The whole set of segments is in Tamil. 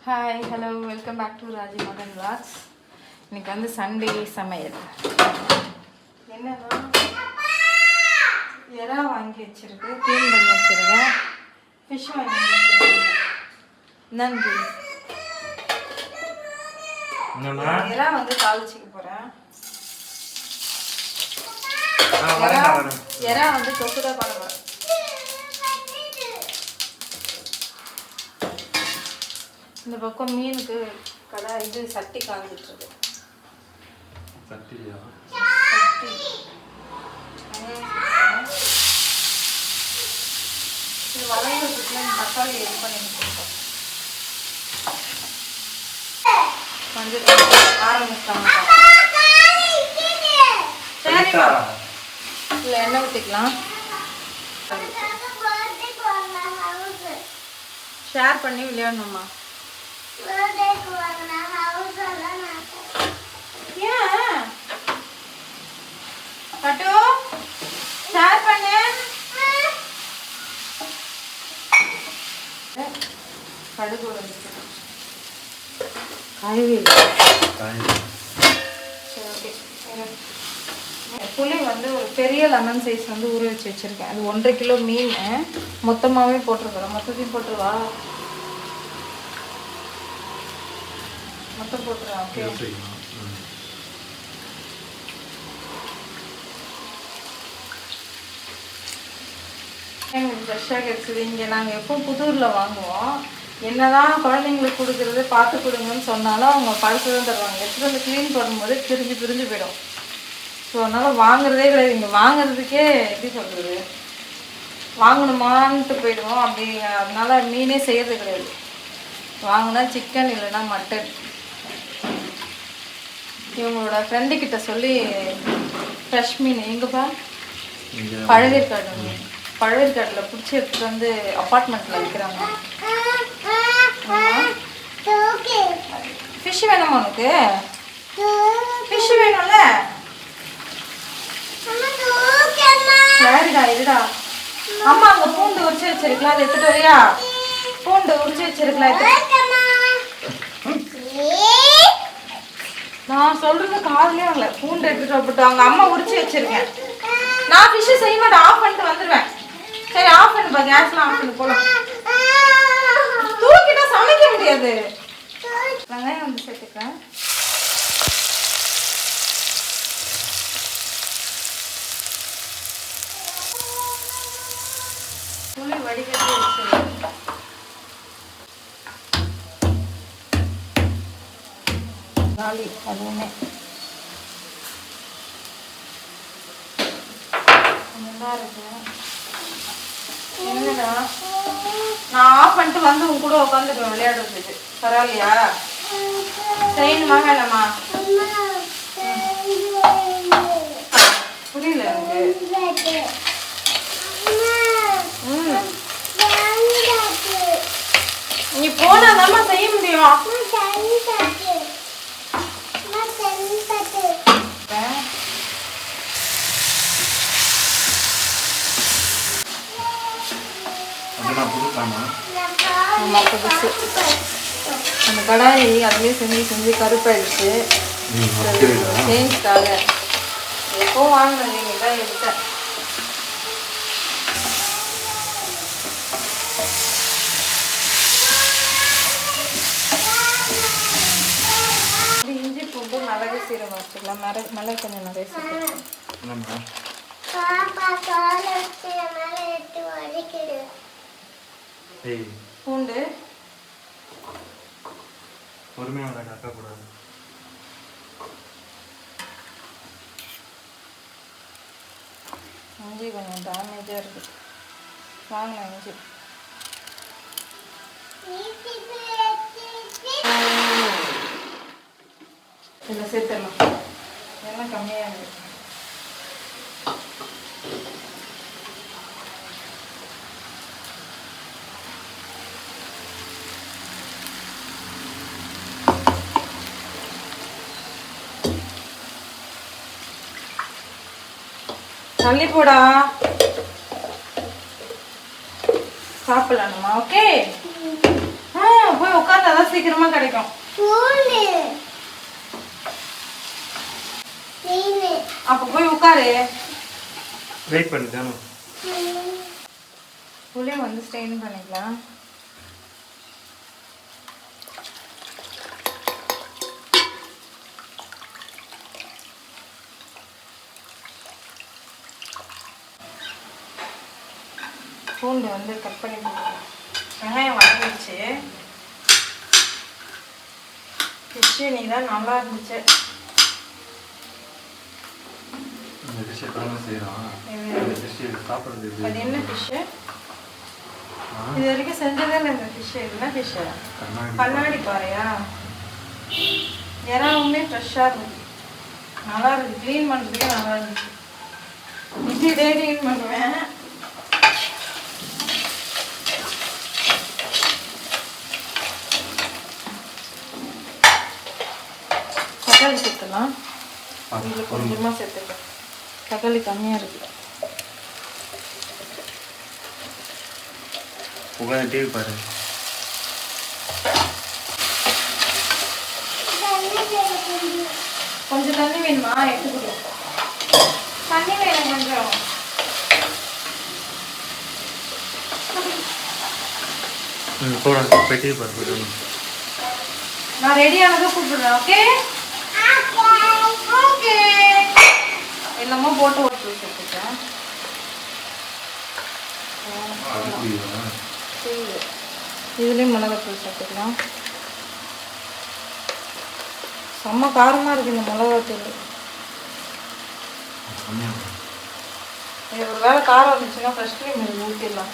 Hi hello welcome back to Raji Madhan vlogs. இன்னைக்கு வந்து சண்டே சமையல் என்னன்னா எறா வாங்கி வச்சிருக்கு, க்ளீன் பண்ணி வச்சிருக்கேன். ஃபிஷ் வாங்கி வச்சிருக்கேன். நன்றி. எறா வந்து தாளிச்சிக்க போகிறேன். எறா வந்து தொக்கு தான் பண்ண போகிறேன். இந்த பக்கம் மீனுக்கு கடை இது சட்டி காஞ்சிட்டு சட்டி வளைவுல தக்காளி இது பண்ணி கொடுப்போம். கொஞ்சம் ஆரம்பிச்சாங்க. சரிம்மா, இல்லை எண்ணெய் ஊற்றிக்கலாம். ஷேர் பண்ணி விளையாடணுமா? கட்டு ஷேர் பண்ணு. கடுகு புளி வந்து ஒரு பெரிய லெமன் சைஸ் வந்து ஊற வச்சு வச்சிருக்கேன். அது 1.5 கிலோ மீன் மொத்தமாகவே போட்டிருக்கிறேன். மொத்தத்தையும் போட்டுருவா, மொத்தம் போட்டுருவா. ஓகே, எங்களுக்கு ஃப்ரெஷ்ஷாக கிடச்சிது. இங்கே நாங்கள் எப்போ புதூரில் வாங்குவோம். என்னதான் குழந்தைங்களுக்கு கொடுக்குறது பார்த்து கொடுங்கன்னு சொன்னாலும் அவங்க பழசு தான் தருவாங்க. எடுத்துகிட்டு வந்து க்ளீன் பண்ணும்போது பிரிஞ்சு போயிடும். ஸோ அதனால் வாங்குறதே கிடையாது. இங்கே வாங்குறதுக்கே எப்படி சொல்கிறது, வாங்கணுமான்ட்டு போயிடுவோம். அப்படி அதனால மீனே செய்கிறது கிடையாது. வாங்கினா சிக்கன் இல்லைன்னா மட்டன். இவங்களோட ஃப்ரெண்டுக்கிட்ட சொல்லி ஃப்ரெஷ் மீன் எங்கேப்பா பழவேற்காடில் பிடிச்சி எடுத்துகிட்டு வந்து அப்பார்ட்மெண்ட்டில் விற்கிறாங்க. ஃபிஷ் வேணுமா உனக்கு? ஃபிஷ் வேணும்ல? சரிடா, இருடா. அம்மா அங்கே பூண்டு உரிச்சு வச்சிருக்கலாம், அதை எடுத்துட்டு வரியா? பூண்டு உரிச்சு வச்சிருக்கலாம். நான் சொல்றது காதுலயே வரல. பூண்டு எடுத்துட்டு வரப்பட்டு அவங்க அம்மா உரிச்சு வச்சிருக்கேன். நான் ஃபிஷ் செய்ய மாட்டேன், ஆஃப் பண்ணிட்டு வந்துடுவேன். சரி ஆஃப் பண்ணுப்பா, கேஸ்லாம் ஆஃப் பண்ணி போலாம். தூக்கிட்டா சமைக்க முடியாது. வெங்காயம் வந்து சேர்த்துக்கிறேன். புளி வடிகட்டி வச்சிருக்கேன். காலி அதுவுமே நல்லா இருக்கு. என்னடா நான் ஆஃப் பண்ணிட்டு வந்து உங்க கூட உட்காந்துக்குவேன் விளையாடுறதுக்கு. பரவாயில்லையா? செய்யணுமா வேணாமா? புரியல எனக்கு. நீ போனாதாம்மா செய்ய முடியும். அந்த கடாய் அதுலேயே செஞ்சு கருப்பாயிடுச்சு. சேஞ்சுக்காக எப்போ வாங்கினது நீங்கள் தான் எடுத்தேன். இஞ்சி பூண்டு மிளகு சீரகம் வச்சுக்கலாம். மிளகு கொஞ்சம் நிறைய சேர்த்துக்கலாம். பூண்டு பொறுமையாக கட்டக்கூடாது. இஞ்சி கொஞ்சம் டேமேஜாக இருக்குது. வாங்கினேன் இஞ்சி. இதில் சேர்த்துடலாம். எல்லாம் கம்மியாக இருக்குது. தள்ளி போடா, சாப்பிடலாமா? ஓகே, போய் உட்காந்து அதான் சீக்கிரமா கிடைக்கும். அப்ப போய் உட்காரு. வெயிட் பண்ணு தானே. புளியை வந்து ஸ்ட்ரெயின் பண்ணிக்கலாம். பூண்டு வந்து கட் பண்ணி போட்டுக்கலாம். வெங்காயம் வதங்கிடுச்சு. ஃபிஷ் நீ தான் நல்லா இருந்துச்சு. அது என்ன ஃபிஷ்ஷு? இது வரைக்கும் செஞ்சதே இல்லை இந்த ஃபிஷ்ஷு. என்ன ஃபிஷ்ஷு? கண்ணாடி பாறையா? இறாவுமே ஃப்ரெஷ்ஷாக இருந்துச்சு. நல்லா இருக்குது. க்ளீன் பண்ணுறதுக்கே நல்லா இருந்துச்சு. இதே க்ளீன் பண்ணுவேன். தக்காளி சேர்த்துலாம். இதில் கொஞ்சமாக சேர்த்துக்கலாம். தக்காளி கம்மியாக இருக்குது. உட்காந்து டிவி பாரு. கொஞ்சம் தண்ணி வேணுமா? எடுத்துக்கிட்டு தண்ணி வேணும் கொஞ்சம். போய் டிவி பாரு. நான் ரெடியானதை கூப்பிடுறேன். Okay okay. என்னமோ போட்டு ஓட்டு வச்சுருக்கேன். இதுலேயும் மிளகாத்தூள் சேர்த்துக்கலாம். செம்ம காரமாக இருக்குது இந்த மிளகாத்தூள். ஒரு வேளை காரம் இருந்துச்சுன்னா ஃப்ரெஷ் க்ரீம் இது ஊற்றிடலாம்.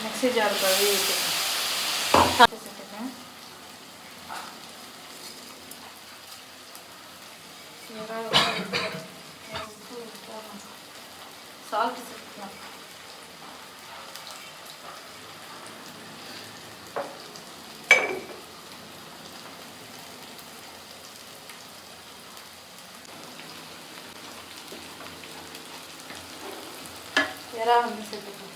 மிக்ஸி ஜார் கழுவி சேர்த்துக்கேன். சால்ட் சேர்த்துக்கலாம். இறா வந்து சேர்த்துக்கலாம்.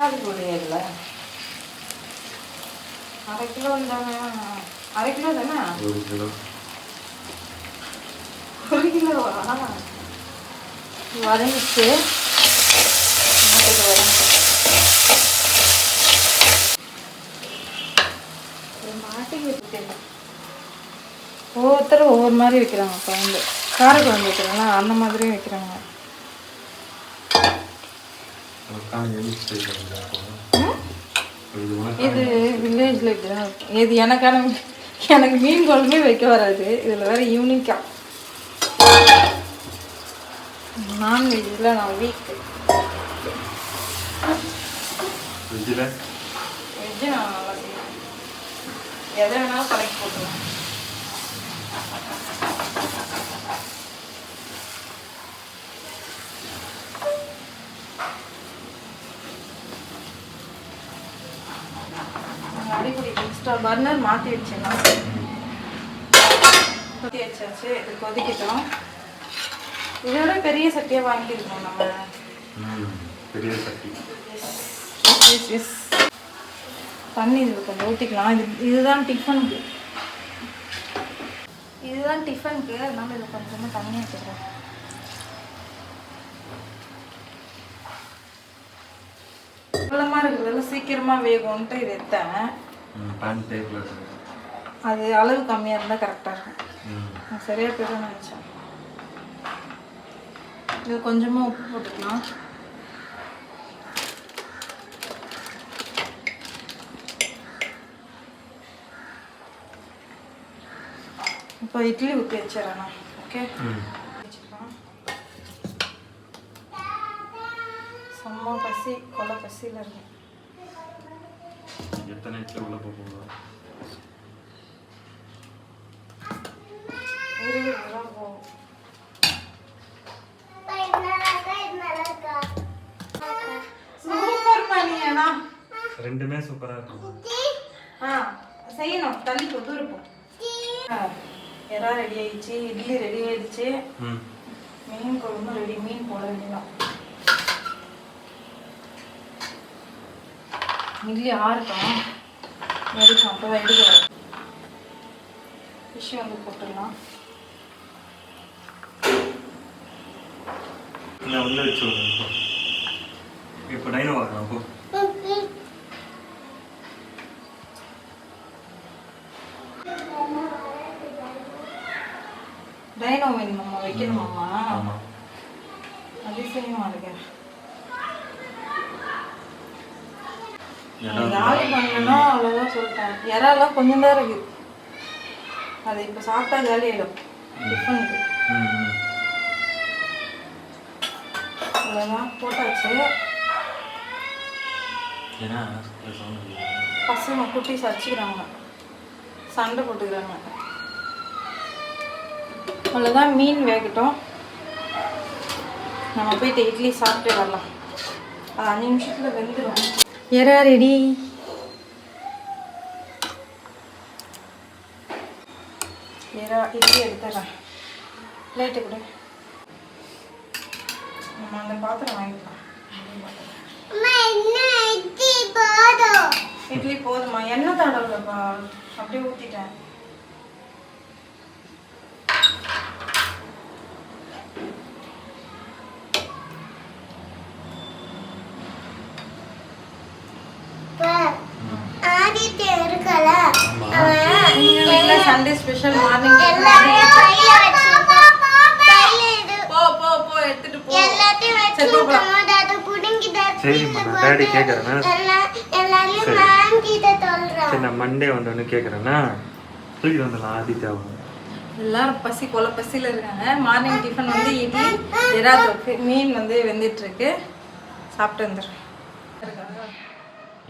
அது புரியல. அரை கிலோ தானே? அரை கிலோ தானே? 1 கிலோ. 1 கிலோவா? வதங்கிச்சு. மாட்டிக்கு வச்சுட்டேன். ஒவ்வொருத்தரும் ஒவ்வொரு மாதிரி வைக்கிறாங்க. குழம்பு காரக்குழம்பு வைக்கிறாங்களா அந்த மாதிரியும் வைக்கிறாங்க. இது வில்லேஜில் இப்படிதான் இருக்கும். இது எனக்கு மீன் குழம்பே வைக்க வராது. இதில் வேறு யூனிக்காக நான்வெஜ்ஜில் நான் வீக்கு. வெஜ்ஜு நான் நல்லா செய்வேன். எதை வேணாலும் கலக்கி போட்டுருவேன். அடிப்படி எக்ஸ்ட்ரா பர்னர் மாற்றி வச்சிடலாம். கொதி வச்சாச்சு. இது கொதிக்கிட்டோம். இதோட பெரிய சட்டியாக வாங்கியிருக்கோம் நம்ம. பெரிய சட்டி. S S. தண்ணி இது கொஞ்சம் ஊற்றிக்கலாம். இதுதான் டிஃபனுக்கு. அதனால இது கொஞ்சமாக தண்ணி வச்சுக்கிறேன். வெள்ளமாக இருக்கிறதுல சீக்கிரமாக வேகும்ன்ட்டு இது எடுத்தேன். அது அளவு கம்மியாக இருந்தால் கரெக்டாக இருக்கும். நான் சரியாக போய்தான் நினச்சேன். இது கொஞ்சமாக உப்பு போட்டுக்கலாம். இப்போ இட்லி ஊற்றி வச்சிடறேன். ஓகே செம்ம பசி கொலை பசியில் இருக்கு. எத்தனை இட்லி உள்ள போகுது? சூப்பர் பண்ணியாண்ணா. ரெண்டுமே சூப்பராக இருக்கும். செய்யணும். தள்ளிப்போ தூரப்போம். எறா ரெடி ஆயிடுச்சு, இட்லி ரெடி ஆயிடுச்சு, மீன் குழம்பு ரெடி. மீன் போட வேண்டியதான். இட்லி ஆறுட்டோம், எடுக்கும். அப்போ தான் எடுக்க வரும். ஃபிஷ் வந்து போட்டுடலாம். நான் உள்ள வச்சு விடுறேன். இப்போ டைனோ வரலாம். அப்போ டைனோ வேணுமாம்மா? வைக்கணுமாம்மா? ஆமாம். அதிசயமா இருக்கு. காலி பண்ணணும்னா அவ்வளோதான் சொல்லிட்டேன். இறாலாம் கொஞ்சம் தான் இருக்கு. அது இப்போ சாப்பிட்டா காலி ஆகிடும் டிஃபனுக்கு. அவ்வளோதான் போட்டாச்சு. பசங்க குட்டி சடிச்சுக்கிறாங்க, சண்டை போட்டுக்கிறாங்க. அவ்வளோதான். மீன் வேகட்டும். நம்ம போயிட்டு இட்லி சாப்பிட்டு வரலாம். அது 5 நிமிஷத்தில் வெந்துடும். எறா ரெடி. எறா இட்லி எடுத்துறேன். லைட்டு கூட நம்ம அந்த பாத்திரம் வாங்கிக்கலாம். இட்லி போதுமா? எண்ணெய் தடவுலப்பா, அப்படியே ஊற்றிட்டேன். சண்டே ஸ்பெஷல் மார்னிங் எடுத்துட்டு போ. சரிம்மா, நான் டாடி கேட்குறேன்னா. சரி, நான் மண்டே வந்தோன்னு கேட்குறேன்னா தூக்கிட்டு வந்துடலாம். ஆதித்யாவும் எல்லாரும் பசி கொலை பசியில் இருக்காங்க. மார்னிங் டிஃபன் வந்து இட்லி, எறா தொக்கு, மீன் வந்து வெந்துட்டு இருக்கு. சாப்பிட்டு வந்துடுறேன்.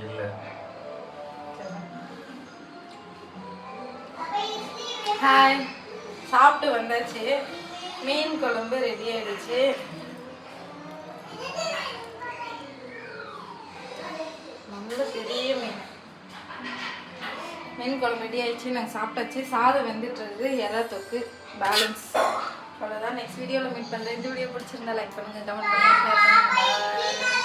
இல்லை. ஹாய், சாப்பிட்டு வந்தாச்சு. மீன் குழம்பு ரெடி ஆயிடுச்சு. நல்ல பெரிய மீன் குழம்பு ரெடி ஆயிடுச்சு. நாங்கள் சாப்பிட்டாச்சு. சாதம் வெந்துட்டு இருக்குது. எறா தொக்கு பேலன்ஸ். அவ்வளோதான். நெக்ஸ்ட் வீடியோவில் மீட் பண்ணுறேன். இந்த வீடியோ பிடிச்சிருந்தா லைக் பண்ணுங்கள், கமெண்ட் பண்ணுங்கள், ஷேர் பண்ணுங்கள்.